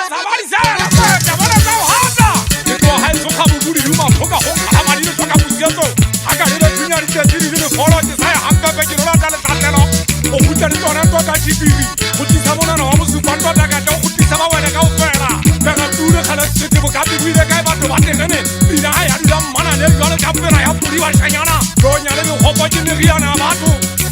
Sabari sana Jabana zao hata Ito hai soka buguri yuma Soka honga hamari soka busiyato Haka hile dunia rite diri hile Kolo jisaya hanga beki rola dale tatelo Okuta ni tona toka jibibi Kuti samona na wamusu Panto daga jao kuti sama wene kao kwera Bega dure khala siti bukati Wide kai bato bate nene Ina hai adida mana ne Yole kapera ya puri wa shanyana Ronya lebe hopo jini riana batu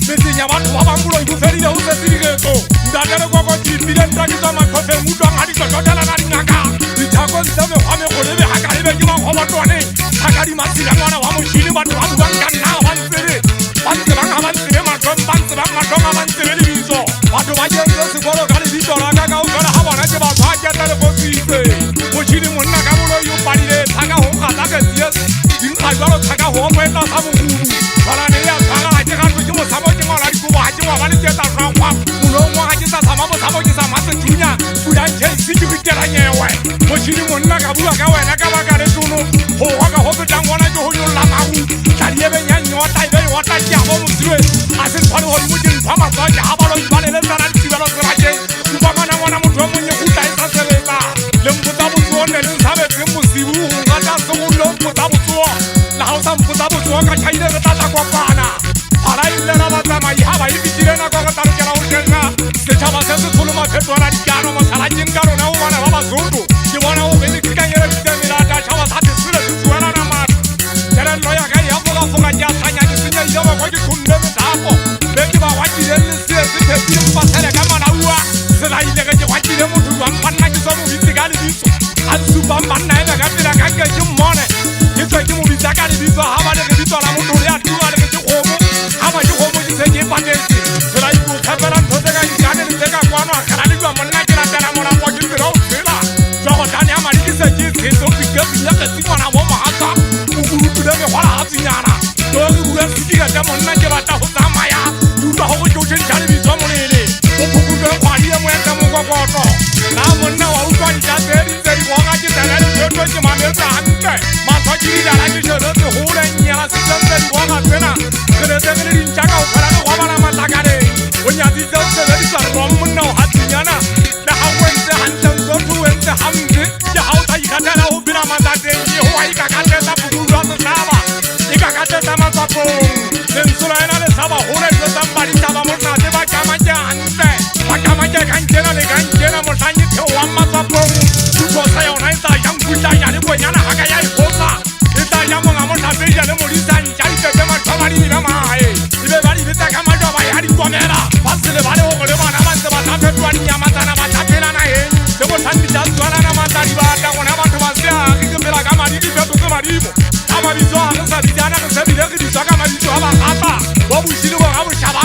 Mesi nyabatu wabambulo iku feri ya use sirigeto Ndadere kwa kwa jibile Ndakita makofe mudu angadi Jotala nari ngaka Itako zame wame kolebe Hakarebe jima hobatwane Hakari masira mwana wamushini Batu wamu wangana wansere Banse banga wansere Makon banse banga Tonga wansere libiso Batu wajenze Sikolo kani bito Raka ukara hawana Jeba kwajatale kosise Mushini muna kamulo yuparire Taka honga Taka siyes Inka yoro taka honga Enda samu hulu Kala neya Taka hajeka Tujimo samo jima Rari kubo hajima Wali jeta Rangwa Muno hajita Samamo samo jisa Masa junya Uyanche Siju kikera nyewe Mushini muna kabula Kawe nakaba kare tunu Hoga hoga jangwana Johoyo lamahu Kariebe nyanyi Wata ibe Wata jabo musirwe Asin pari hori mujin Pama soja Habalo ibane Lentana Sibelo siraje Kubama na wana mutuwa Munye kuta isa sebeza Lembuta butuwa Nelinsabe Kimusibu Ngata sugulo Mputa butuwa Lahausa mputa butuwa Kachaide Gatata kwa pana Para ile na bazama Ihaba ibijire na kwa kataru kela ushenga Sechaba sesu tuluma Petu wana dikano Masala jingaro na uwana Waba zundu Jiwana uveli kikanyere Kitemilata Shawa sati sile Tutuwana na matu Tere loya kai Afuga fuga Jasanya Jisinya Iyoba kwa kikunde Mitapo Benjiba wajire Lisiye Site Bimba Sele kama na uwa Sila ilege wajire Mutu Wampanna Kisomu Visigani Biso Ansu Bambanna Ebe Gapira Kange Jumone Jiswe Jimu Visagani Biso Haba Lege Biso La Mutu Rea Tuwa Lege Jihomu Haba Jihomu Jise Jipandensi Sila Ibu Teperan Tosega Jisane Lisega Kwano Akaraliwa Monna Jira Tera Mona Mojisiro Sila Jogo Tani Ama Likise Jise Sofi Gebi Lege Simona Woma Hasa Uguru Tudeme Wala Hasinyana Dogi Uwe Sijiga Jamonna Jira Tahusamaya Yuta Hogo Joshin Chali Biso Munili Upukude Kwaliye Mwete Mugogoto Na Monna Wa Ukwa Jiseri Seri Woga Jisere Joto Jimamesa Hante Maso Jiri Dara Jisere Hule Nyala Sisan Seri Woga Sena Kene Sengeli Rinchaka Ukarana Wabana Matakare Unyati Seri Sari Romuna Hasinyana Na Hawense Hansen Zotu Wense Hamdi Ya Hauta Ikatela Ubina Matate Yehuwa Ikakatela Pukuruwa Saba Ikakatela Masapong Nensula Enale Saba Hule Sambari Saba Murna Deba Kamanja Hante Pakamanja Kanjena Le Kanjena Mursanyi Tewa Masapong Tuto Sayo Naisa Yang Kuta Yani Kwenyana Hakaya Ikosa Ita Yamu Ngamota Beja Le Murisa Njari Tetema Kamari Namae Ibe Bari Vita Kamanja Bayari Kwamera Pasile Bale Ogole Bana Manse Batape Tuani Yamatana Batapela Nae Tebo Tandi Jatuana Namatari Bata Wana Batu Masia Kikembela Kamari Ibetu Kamaribo Kamari Zoha Nsa Dijana Nsa Bideki Dijaka Kamari Zoha Bakata Wabu Shiri Wangabu Shaba